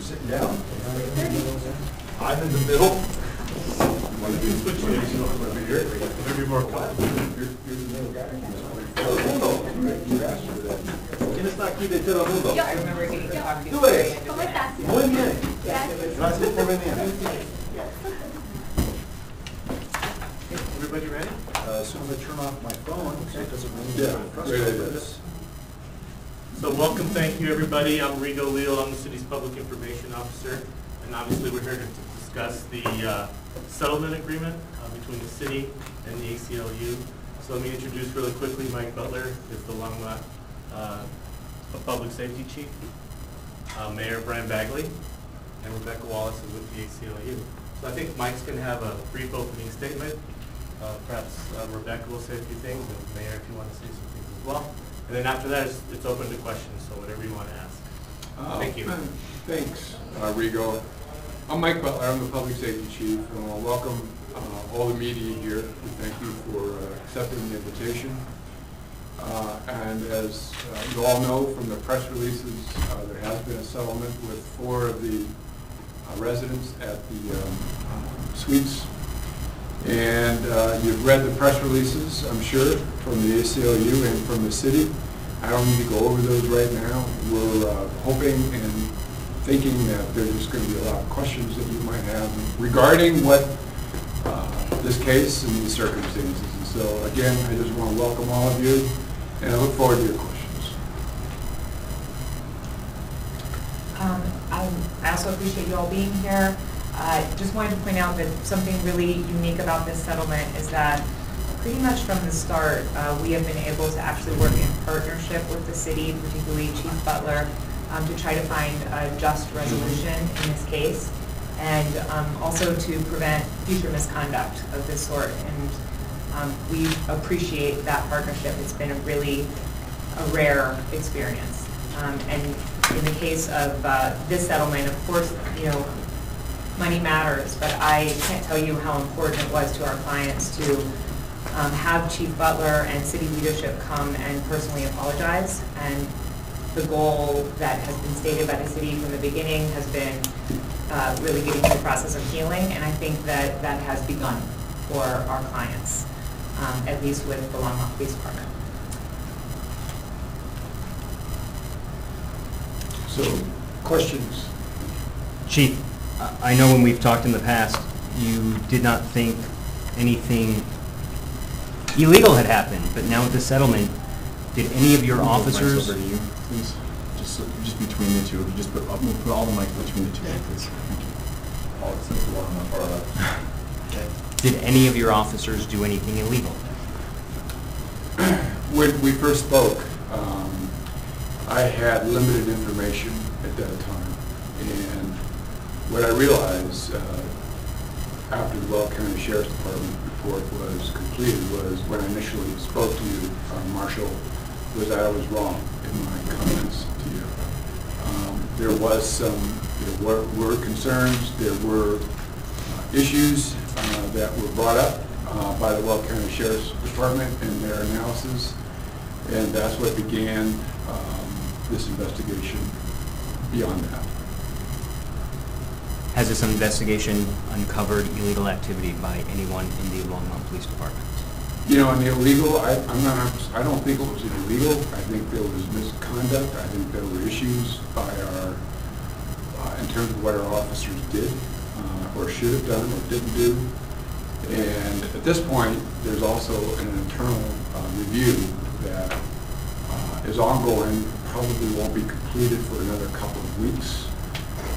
sitting down. I'm in the middle. Switch you over here. Maybe more quiet. You're the middle guy. You asked for that. ¿Quién está aquí de todo mundo? I remember getting the coffee. Tú eres. ¿Cómo estás? Muy bien. Gracias por venir. Everybody ready? As soon as I turn off my phone, so it doesn't ring. Yeah, great idea. So welcome, thank you everybody. I'm Rigo Leal, I'm the city's public information officer, and obviously we're here to discuss the settlement agreement between the city and the ACLU. So let me introduce really quickly Mike Butler is the Longmont Public Safety Chief, Mayor Brian Bagley, and Rebecca Wallace is with the ACLU. So I think Mike's going to have a brief opening statement. Perhaps Rebecca will say a few things, and Mayor, if you want to say some things as well. And then after that, it's open to questions, so whatever you want to ask. Thank you. Thanks, Rigo. I'm Mike Butler. I'm the Public Safety Chief, and I'll welcome all the media here. We thank you for accepting the invitation. And as you all know from the press releases, there has been a settlement with 4 of the residents at the suites. And you've read the press releases, I'm sure, from the ACLU and from the city. I don't need to go over those right now. We're hoping and thinking that there's going to be a lot of questions that you might have regarding what this case and these circumstances. And so, again, I just want to welcome all of you, and I look forward to your questions. I also appreciate you all being here. I just wanted to point out that something really unique about this settlement is that pretty much from the start, we have been able to actually work in partnership with the city, particularly Chief Butler, to try to find a just resolution in this case, and also to prevent future misconduct of this sort. And we appreciate that partnership. It's been a rare experience. And in the case of this settlement, of course, money matters, but I can't tell you how important it was to our clients to have Chief Butler and city leadership come and personally apologize. And the goal that has been stated by the city from the beginning has been really getting to the process of healing, and I think that that has begun for our clients, at least with the Longmont Police Department. So, questions? Chief, I know when we've talked in the past, you did not think anything illegal had happened, but now with the settlement, did any of your officers... Over to you, please. Just between the two. Just put all the mics between the two, please. Thank you. All since the one on the far left. Okay. Did any of your officers do anything illegal? When we first spoke, I had limited information at that time, and what I realized after the Weld County Sheriff's Department report was completed was when I initially spoke to you, Marshal, was that I was wrong in my comments to you. There were concerns, there were issues that were brought up by the Weld County Sheriff's Department in their analysis, and that's what began this investigation beyond that. Has this investigation uncovered illegal activity by anyone in the Longmont Police Department? On the illegal, I don't think it was illegal. I think there was misconduct. I think there were issues by in terms of what our officers did or should have done or didn't do. And at this point, there's also an internal review that is ongoing, probably won't be completed for another couple of weeks.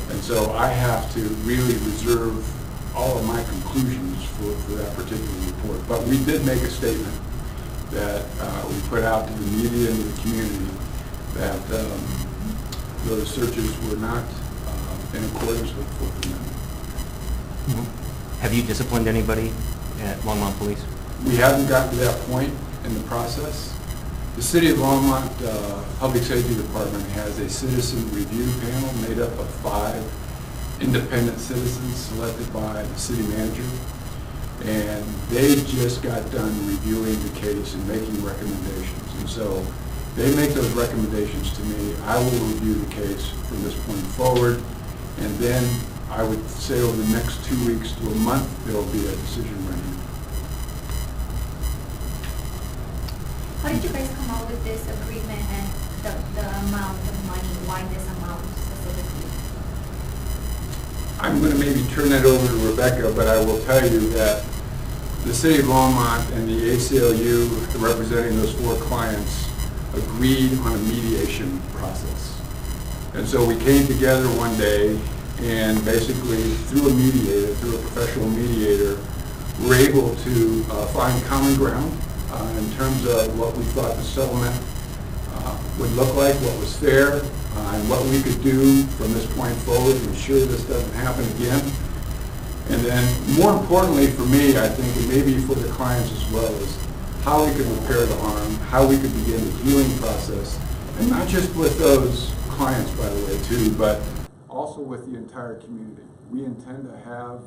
And so I have to really reserve all of my conclusions for that particular report. But we did make a statement that we put out to the media and the community that those searches were not in accordance with Fourth Amendment. Mm-hmm. Have you disciplined anybody at Longmont Police? We haven't gotten to that point in the process. The City of Longmont Public Safety Department has a citizen review panel made up of 5 independent citizens selected by the city manager, and they just got done reviewing the case and making recommendations. And so they make those recommendations to me. I will review the case from this point forward, And then I would say over the next 2 weeks to a month, there will be a decision rendered. How did you guys come up with this agreement and the amount of money? Why this amount specifically? I'm going to maybe turn that over to Rebecca, but I will tell you that the City of Longmont and the ACLU, representing those 4 clients, agreed on a mediation process. And so we came together one day and basically through a mediator, through a professional mediator, were able to find common ground in terms of what we thought the settlement would look like, what was fair, and what we could do from this point forward to ensure this doesn't happen again. And then, more importantly for me, I think, and maybe for the clients as well, is how we could repair the harm, how we could begin the healing process, and not just with those clients, by the way, too, but also with the entire community. We intend to have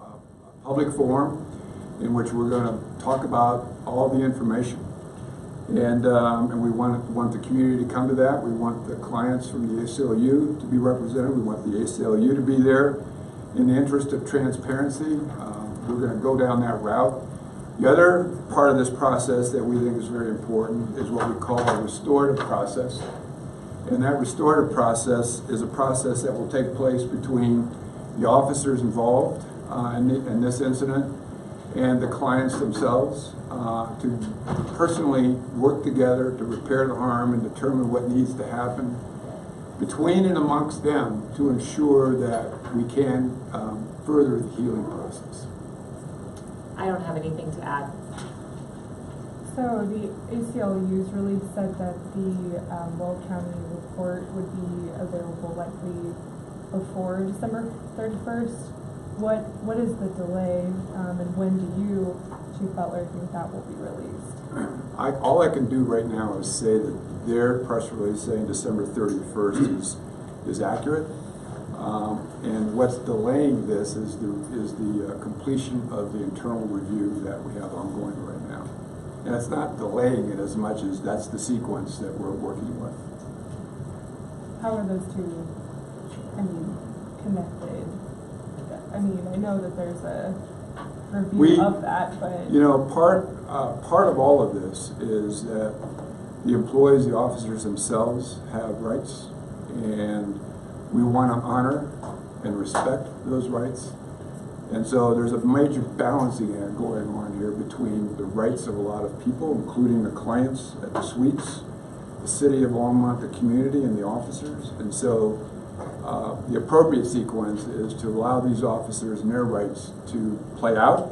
a public forum in which we're going to talk about all the information. And we want the community to come to that. We want the clients from the ACLU to be represented. We want the ACLU to be there. In the interest of transparency, we're going to go down that route. The other part of this process that we think is very important is what we call a restorative process. And that restorative process is a process that will take place between the officers involved in this incident and the clients themselves to personally work together to repair the harm and determine what needs to happen between and amongst them to ensure that we can further the healing process. I don't have anything to add. So the ACLU's really said that the Will County report would be available likely before December 31st. What is the delay, and when do you, Chief Butler, think that will be released? All I can do right now is say that their press release saying December 31st is accurate. And what's delaying this is the completion of the internal review that we have ongoing right now. And it's not delaying it as much as that's the sequence that we're working with. How are those two, connected? I mean, I know that there's a review of that, but... You know, part of all of this is that the employees, the officers themselves have rights, and we want to honor and respect those rights. And so there's a major balancing act going on here between the rights of a lot of people, including the clients at the suites, the City of Longmont, the community, and the officers. And so the appropriate sequence is to allow these officers and their rights to play out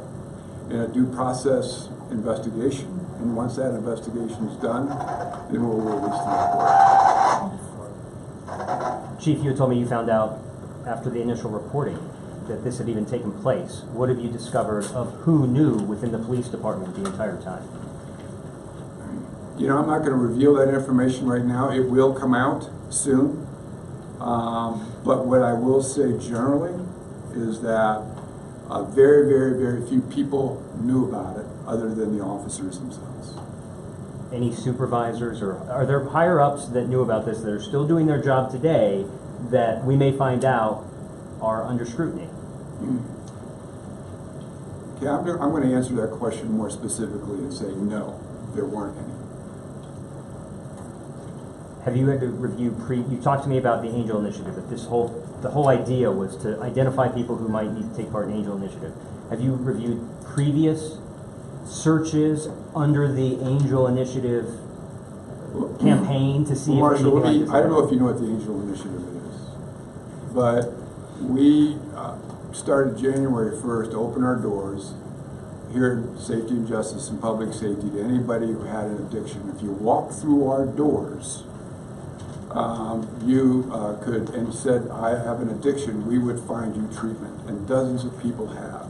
in a due process investigation. And once that investigation is done, then we'll release the report. Chief, you told me you found out after the initial reporting that this had even taken place. What have you discovered of who knew within the police department the entire time? You know, I'm not going to reveal that information right now. It will come out soon. But what I will say generally is that very, very, very few people knew about it other than the officers themselves. Any supervisors, or are there higher-ups that knew about this that are still doing their job today that we may find out are under scrutiny? Okay, I'm going to answer that question more specifically and say no, there weren't any. Have you had to review you talked to me about the Angel Initiative, that the whole idea was to identify people who might need to take part in Angel Initiative. Have you reviewed previous searches under the Angel Initiative campaign to see if Marshall, anything like this? I don't know if you know what the Angel Initiative is, but we started January 1st to open our doors here in Safety and Justice and Public Safety to anybody who had an addiction. If you walk through our doors, you could, and said, I have an addiction, we would find you treatment, and dozens of people have.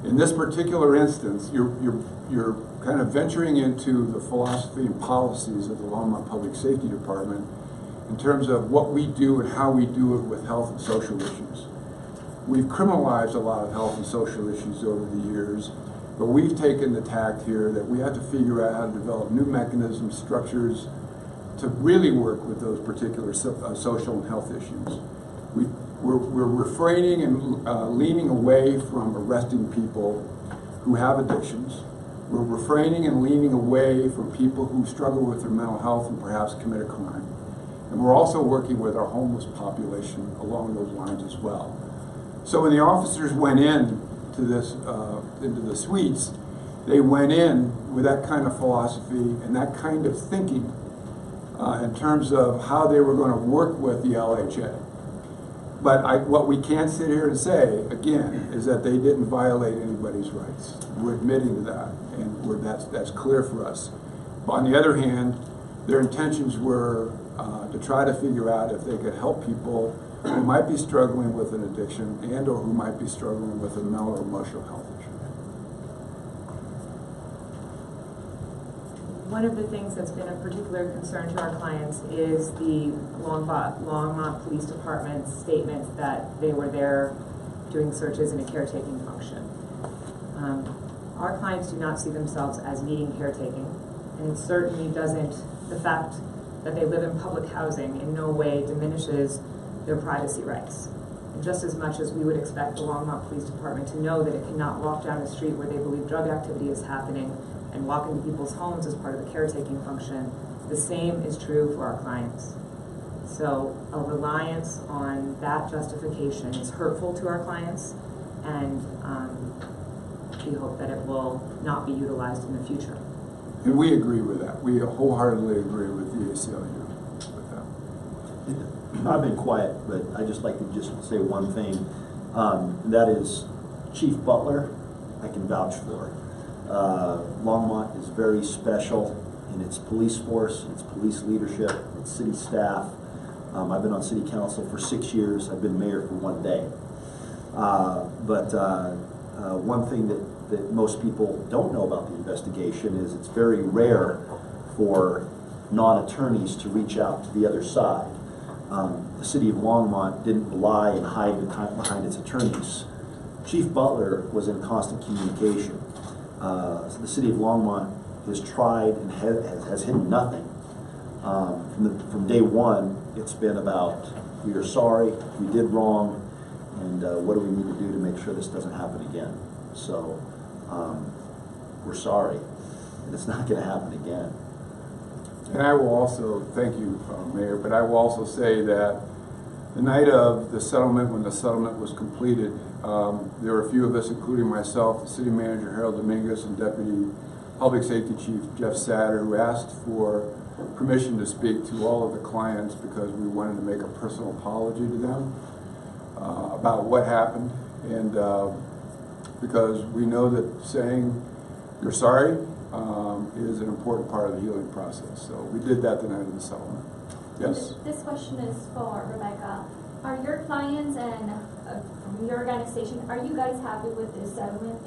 In this particular instance, you're kind of venturing into the philosophy and policies of the Longmont Public Safety Department in terms of what we do and how we do it with health and social issues. We've criminalized a lot of health and social issues over the years, but we've taken the tact here that we have to figure out how to develop new mechanisms, structures, to really work with those particular social and health issues. We're we're refraining and leaning away from arresting people who have addictions. We're refraining and leaning away from people who struggle with their mental health and perhaps commit a crime. And we're also working with our homeless population along those lines as well. So when the officers went in to this, into the suites, they went in with that kind of philosophy and that kind of thinking in terms of how they were going to work with the LHA. But what we can't sit here and say, again, is that they didn't violate anybody's rights. We're admitting to that, and that's clear for us. But on the other hand, their intentions were to try to figure out if they could help people who might be struggling with an addiction and or who might be struggling with a mental or emotional health issue. One of the things that's been a particular concern to our clients is the Longmont Police Department's statement that they were there doing searches in a caretaking function. Our clients do not see themselves as needing caretaking, and it certainly doesn't, the fact that they live in public housing in no way diminishes their privacy rights. And just as much as we would expect the Longmont Police Department to know that it cannot walk down the street where they believe drug activity is happening and walk into people's homes as part of the caretaking function, the same is true for our clients. So a reliance on that justification is hurtful to our clients, and we hope that it will not be utilized in the future. And we agree with that. We wholeheartedly agree with the ACLU with that. I've been quiet, but I'd just like to just say one thing. And that is Chief Butler, I can vouch for. Longmont is very special in its police force, its police leadership, its city staff. I've been on city council for 6 years. I've been mayor for 1 day. One thing that most people don't know about the investigation is it's very rare for non-attorneys to reach out to the other side. The city of Longmont didn't lie and hide behind its attorneys. Chief Butler was in constant communication. So the city of Longmont has tried and has hidden nothing. From day one, it's been about, we are sorry, we did wrong, and what do we need to do to make sure this doesn't happen again? So we're sorry, and it's not going to happen again. And I will also, thank you, Mayor, but I will also say that the night of the settlement, when the settlement was completed, there were a few of us, including myself, the city manager, Harold Dominguez, and Deputy Public Safety Chief Jeff Satter, who asked for permission to speak to all of the clients because we wanted to make a personal apology to them about what happened. And because we know that saying you're sorry is an important part of the healing process. So we did that the night of the settlement. Yes? This question is for Rebecca. Are your clients and from your organization, are you guys happy with this settlement?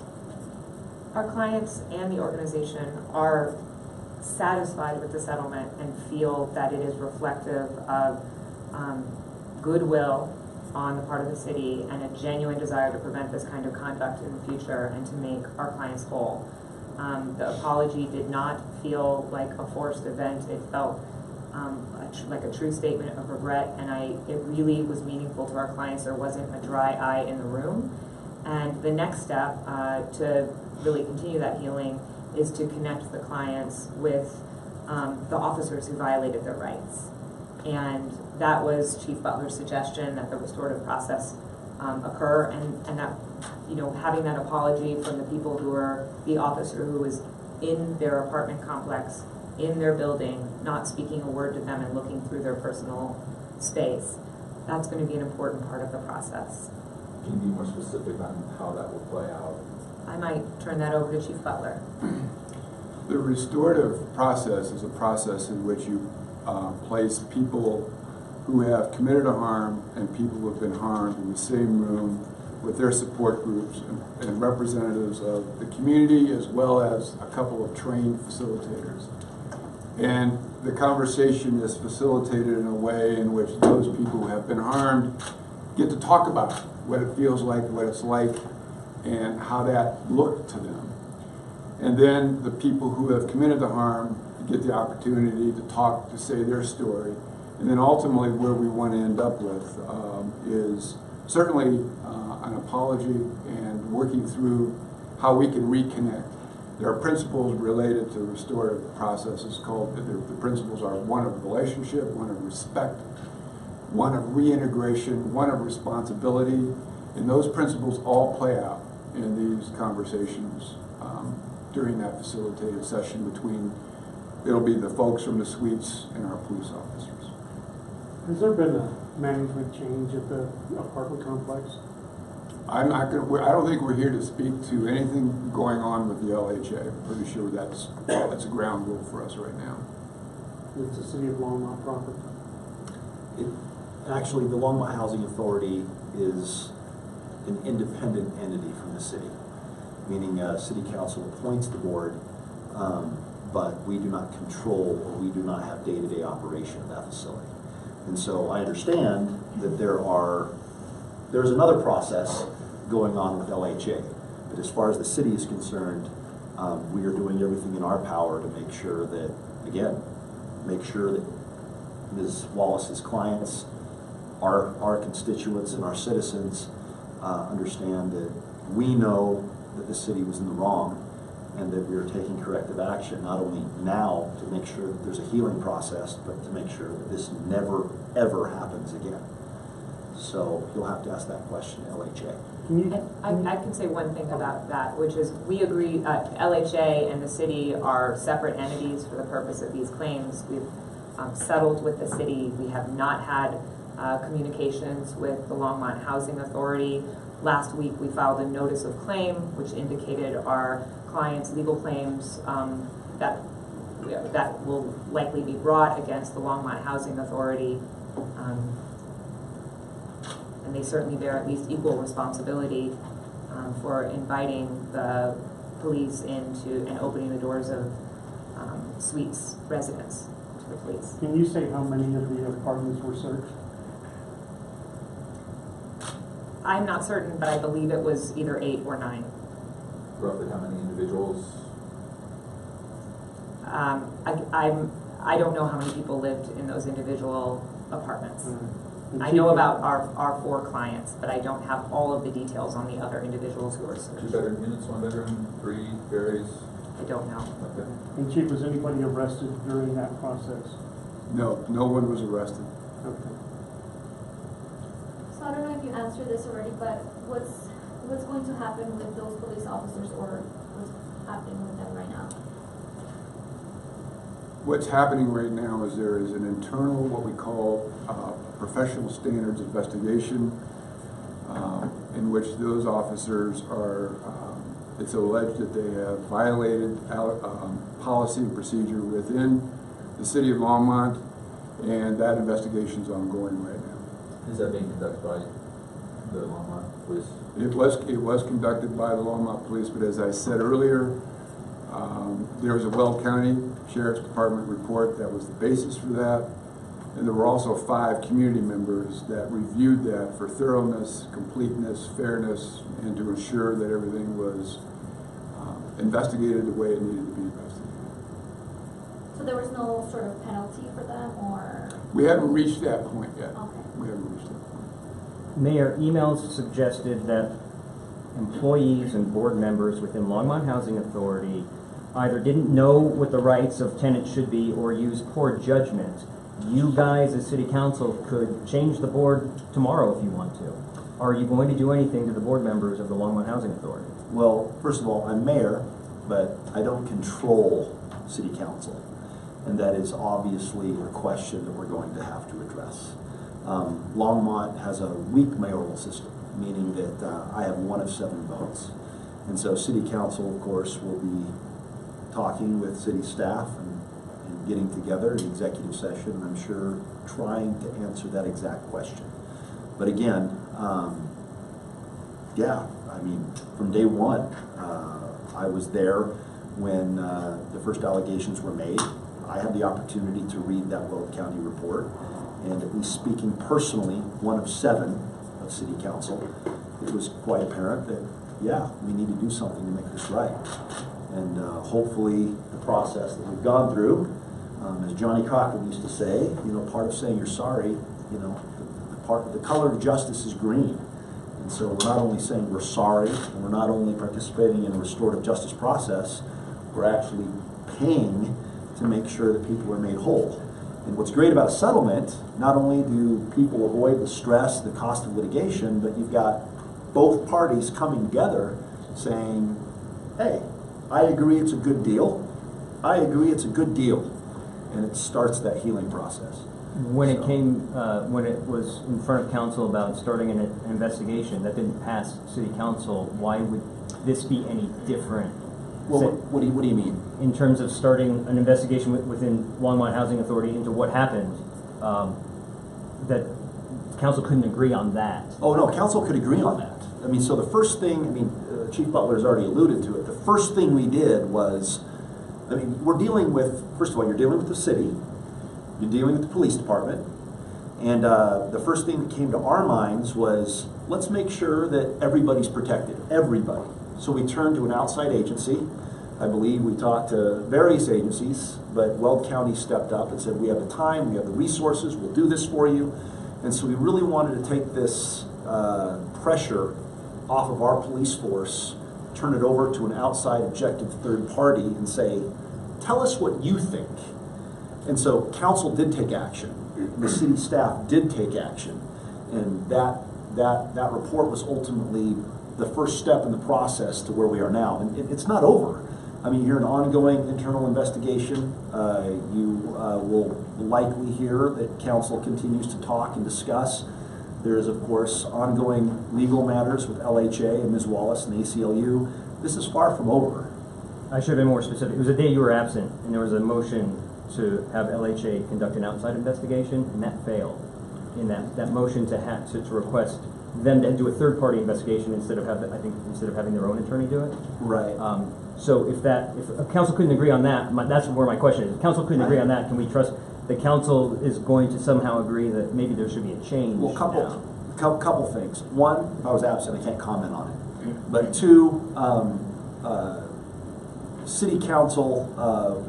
Our clients and the organization are satisfied with the settlement and feel that it is reflective of goodwill on the part of the city and a genuine desire to prevent this kind of conduct in the future and to make our clients whole. The apology did not feel like a forced event. It felt like a true statement of regret, and it really was meaningful to our clients. There wasn't a dry eye in the room. And the next step to really continue that healing is to connect the clients with the officers who violated their rights. And that was Chief Butler's suggestion, that the restorative process occur, and that, you know, having that apology from the people who are the officer who was in their apartment complex, in their building, not speaking a word to them and looking through their personal space. That's going to be an important part of the process. Can you be more specific on how that will play out? I might turn that over to Chief Butler. The restorative process is a process in which you place people who have committed a harm and people who have been harmed in the same room with their support groups and representatives of the community, as well as a couple of trained facilitators. And the conversation is facilitated in a way in which those people who have been harmed get to talk about what it feels like, what it's like, and how that looked to them. And then the people who have committed the harm get the opportunity to talk, to say their story. And then ultimately where we want to end up with is certainly an apology and working through how we can reconnect. There are principles related to restorative processes called, the principles are one of relationship, one of respect, one of reintegration, one of responsibility, and those principles all play out in these conversations during that facilitated session between, it'll be the folks from the suites and our police officers. Has there been a management change at the apartment complex? I don't think we're here to speak to anything going on with the LHA. I'm pretty sure that's a ground rule for us right now. It's the city of Longmont proper? Actually, the Longmont Housing Authority is an independent entity from the city, meaning city council appoints the board, but we do not control or we do not have day-to-day operation of that facility. And so I understand that there's another process going on with LHA, but as far as the city is concerned, we are doing everything in our power to make sure that, again, Ms. Wallace's clients, our constituents and our citizens understand that we know that the city was in the wrong and that we are taking corrective action, not only now to make sure that there's a healing process, but to make sure that this never, ever happens again. So you'll have to ask that question to LHA. I can say one thing about that, which is we agree, LHA and the city are separate entities for the purpose of these claims. We've settled with the city. We have not had communications with the Longmont Housing Authority. Last week we filed a notice of claim which indicated our clients' legal claims that will likely be brought against the Longmont Housing Authority. And they certainly bear at least equal responsibility for inviting the police into and opening the doors of suites residents to the police. Can you say how many of the apartments were searched? I'm not certain, but I believe it was either 8 or 9. Roughly how many individuals? I don't know how many people lived in those individual apartments. And I know about our 4 clients, but I don't have all of the details on the other individuals who were searched. 2-bedroom units, 1 bedroom, 3 varies? I don't know. Okay. And Chief, was anybody arrested during that process? No, no one was arrested. Okay. So I don't know if you answered this already, but what's going to happen with those police officers, or what's happening with them right now? What's happening right now is there is an internal, what we call professional standards investigation, in which those officers are, it's alleged that they have violated policy and procedure within the city of Longmont, and that investigation is ongoing right now. Is that being conducted by the Longmont Police? It was conducted by the Longmont Police, but as I said earlier, there was a Weld County Sheriff's Department report that was the basis for that, and there were also 5 community members that reviewed that for thoroughness, completeness, fairness, and to ensure that everything was investigated the way it needed to be investigated. So there was no sort of penalty for them, or? We haven't reached that point yet. Okay. We haven't reached that point. Mayor, emails suggested that employees and board members within Longmont Housing Authority either didn't know what the rights of tenants should be or use poor judgment. You guys as city council could change the board tomorrow if you want to. Are you going to do anything to the board members of the Longmont Housing Authority? Well, first of all, I'm mayor, but I don't control city council. And that is obviously a question that we're going to have to address. Longmont has a weak mayoral system, meaning that I have 1 of 7 votes. And so city council, of course, will be talking with city staff and getting together in executive session, and I'm sure trying to answer that exact question. But again, yeah, I mean, from day one, I was there when the first allegations were made. I had the opportunity to read that Weld County report, and at least speaking personally, 1 of 7 of city council, it was quite apparent that, yeah, we need to do something to make this right. And hopefully the process that we've gone through, as Johnny Cochran used to say, you know, part of saying you're sorry, you know, the color of justice is green. And so we're not only saying we're sorry, and we're not only participating in a restorative justice process, we're actually paying to make sure that people are made whole. And what's great about a settlement, not only do people avoid the stress, the cost of litigation, but you've got both parties coming together saying, hey, I agree it's a good deal. I agree it's a good deal. And it starts that healing process. When it was in front of council about starting an investigation that didn't pass city council, why would this be any different? Well, what do you mean? In terms of starting an investigation within Longmont Housing Authority into what happened, that council couldn't agree on that. Oh, no, council could agree on that. I mean, so the first thing, Chief Butler's already alluded to it. The first thing we did was, we're dealing with, first of all, you're dealing with the city, you're dealing with the police department, and the first thing that came to our minds was, let's make sure that everybody's protected, everybody. So we turned to an outside agency. I believe we talked to various agencies, but Weld County stepped up and said, we have the time, we have the resources, we'll do this for you. And so we really wanted to take this pressure off of our police force, turn it over to an outside objective third party and say, tell us what you think. And so council did take action. The city staff did take action. And that report was ultimately the first step in the process to where we are now. And it's not over. You're an ongoing internal investigation. You will likely hear that council continues to talk and discuss. There is, of course, ongoing legal matters with LHA and Ms. Wallace and the ACLU. This is far from over. I should have been more specific. It was a day you were absent, and there was a motion to have LHA conduct an outside investigation, and that failed. In that motion to request them to do a third-party investigation instead of having their own attorney do it. Right. So if council couldn't agree on that, that's where my question is. If council couldn't agree on that, can we trust the council is going to somehow agree that maybe there should be a change? Well, couple things. One, if I was absent, I can't comment on it. But two, city council,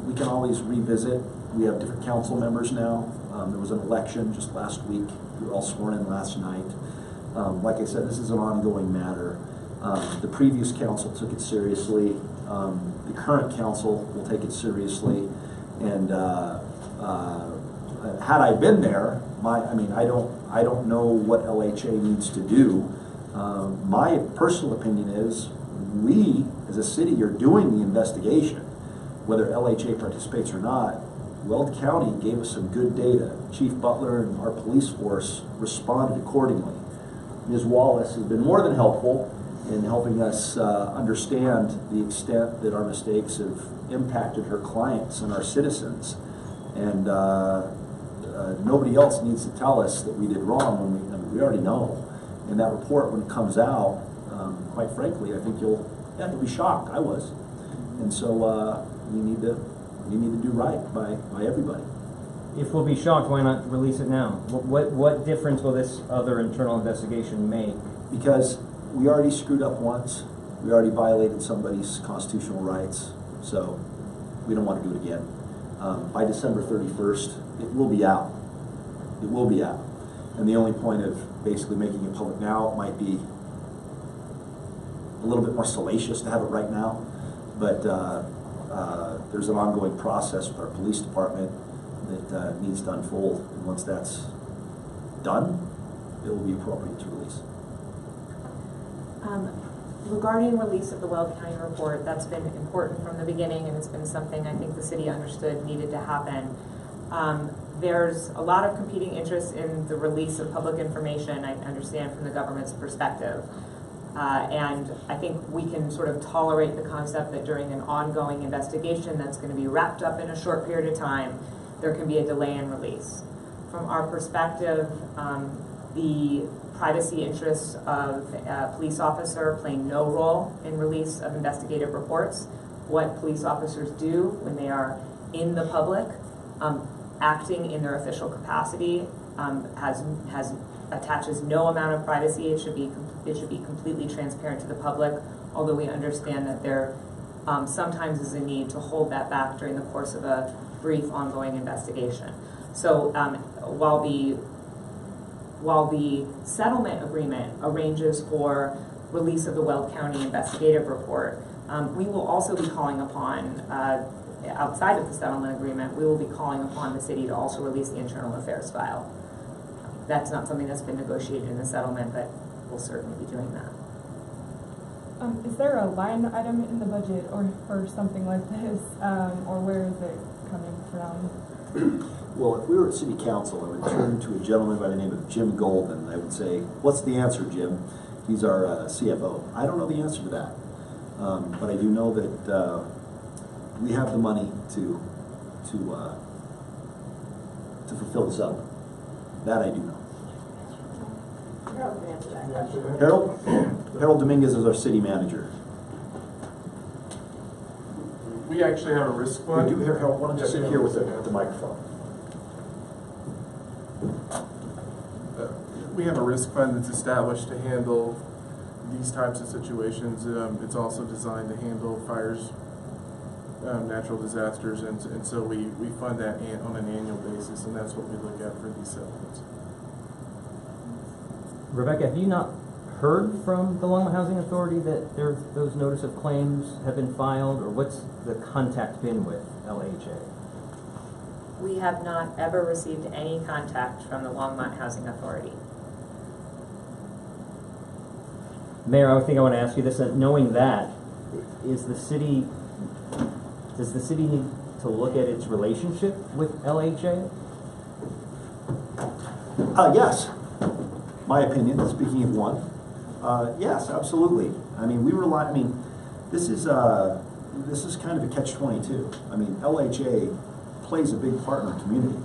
we can always revisit. We have different council members now. There was an election just last week. We were all sworn in last night. Like I said, this is an ongoing matter. The previous council took it seriously. The current council will take it seriously. And had I been there, I don't know what LHA needs to do. My personal opinion is we, as a city, are doing the investigation. Whether LHA participates or not, Weld County gave us some good data. Chief Butler and our police force responded accordingly. Ms. Wallace has been more than helpful in helping us understand the extent that our mistakes have impacted her clients and our citizens. And nobody else needs to tell us that we did wrong when we already know. And that report, when it comes out, quite frankly, I think you'll be shocked. I was. And so we need to do right by everybody. If we'll be shocked, why not release it now? What difference will this other internal investigation make? Because we already screwed up once. We already violated somebody's constitutional rights. So we don't want to do it again. By December 31st, it will be out. It will be out. And the only point of basically making it public now, it might be a little bit more salacious to have it right now. But there's an ongoing process with our police department that needs to unfold. And once that's done, it will be appropriate to release. Regarding release of the Weld County report, that's been important from the beginning, and it's been something I think the city understood needed to happen. There's a lot of competing interests in the release of public information, I understand, from the government's perspective. And I think we can sort of tolerate the concept that during an ongoing investigation that's going to be wrapped up in a short period of time, there can be a delay in release. From our perspective, the privacy interests of a police officer play no role in release of investigative reports. What police officers do when they are in the public, acting in their official capacity, attaches no amount of privacy. It should be completely transparent to the public, although we understand that there sometimes is a need to hold that back during the course of a brief ongoing investigation. So while the while the settlement agreement arranges for release of the Weld County investigative report, we will also be calling upon, outside of the settlement agreement, we will be calling upon the city to also release the internal affairs file. That's not something that's been negotiated in the settlement, but we'll certainly be doing that. Is there a line item in the budget or for something like this, or where is it coming from? Well, if we were at city council, I would turn to a gentleman by the name of Jim Golden. I would say, what's the answer, Jim? He's our CFO. I don't know the answer to that. But I do know that we have the money to fulfill the settlement. That I do know. Harold Dominguez is our city manager. We actually have a risk fund. We do, Harold, why don't you sit here with the microphone? We have a risk fund that's established to handle these types of situations. It's also designed to handle fires, natural disasters, and so we fund that on an annual basis, and that's what we look at for these settlements. Rebecca, have you not heard from the Longmont Housing Authority that those notice of claims have been filed, or what's the contact been with LHA? We have not ever received any contact from the Longmont Housing Authority. Mayor, I think I want to ask you this, knowing that, does the city need to look at its relationship with LHA? Yes. My opinion, speaking of one, yes, absolutely. I mean, this is kind of a catch-22. I mean, LHA plays a big part in our community.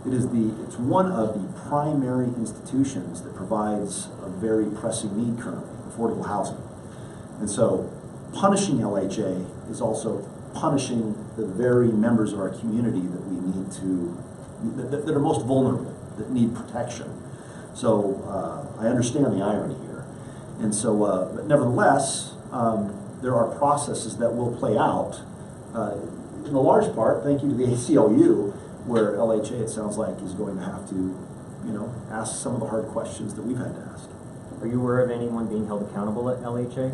It's one of the primary institutions that provides a very pressing need currently, affordable housing. And so punishing LHA is also punishing the very members of our community that we need to, that are most vulnerable, that need protection. So I understand the irony here. And so, but nevertheless, there are processes that will play out. In the large part, thank you to the ACLU, where LHA, it sounds like, is going to have to, ask some of the hard questions that we've had to ask. Are you aware of anyone being held accountable at LHA?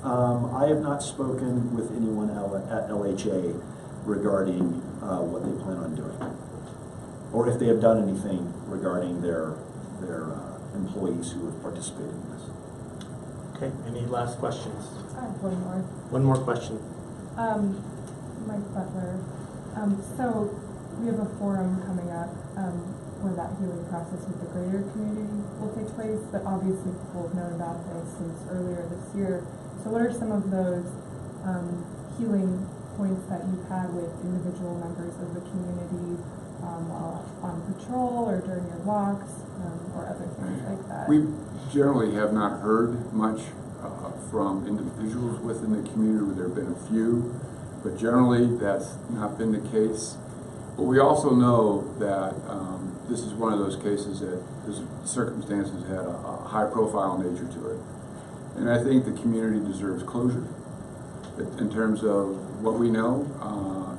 I have not spoken with anyone at LHA regarding what they plan on doing, or if they have done anything regarding their employees who have participated in this. Okay, any last questions? I have one more. One more question. Mike Butler. So we have a forum coming up where that healing process with the greater community will take place, but obviously people have known about this since earlier this year. So what are some of those healing points that you've had with individual members of the community while on patrol or during your walks or other things like that? We generally have not heard much from individuals within the community. There have been a few, but generally that's not been the case. But we also know that this is one of those cases that the circumstances had a high-profile nature to it. And I think the community deserves closure in terms of what we know,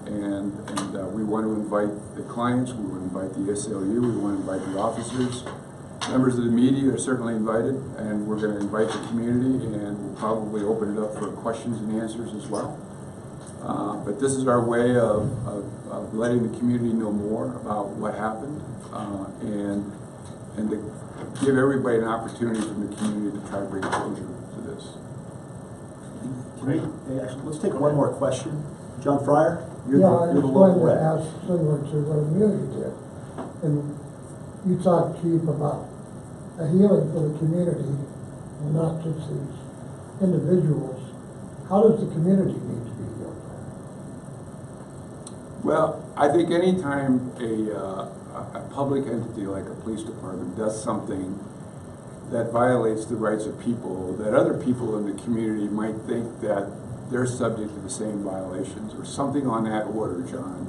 and we want to invite the clients, we want to invite the ACLU, we want to invite the officers. Members of the media are certainly invited, and we're going to invite the community, and we'll probably open it up for questions and answers as well. But this is our way of letting the community know more about what happened, and to give everybody an opportunity from the community to try to bring closure to this. Great. Actually, let's take one more question. John Fryer, you're I the was local going to rep. ask similar to what Amelia did. And you talked, Chief, about a healing for the community and not just these individuals. How does the community need to be healed? Well, I think anytime a public entity like a police department does something that violates the rights of people, that other people in the community might think that they're subject to the same violations or something on that order, John.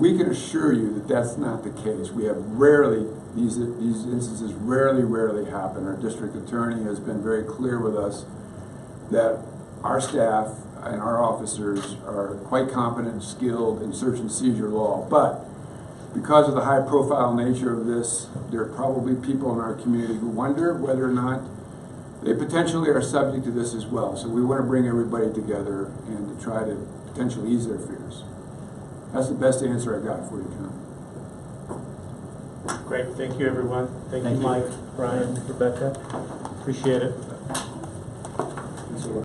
We can assure you that that's not the case. We have rarely, these instances rarely happen. Our district attorney has been very clear with us that our staff and our officers are quite competent and skilled in search and seizure law. But because of the high-profile nature of this, there are probably people in our community who wonder whether or not they potentially are subject to this as well. So we want to bring everybody together and to try to potentially ease their fears. That's the best answer I got for you, John. Great, thank you, everyone. Thank you, Thank you. Mike, Brian, Rebecca. Appreciate it.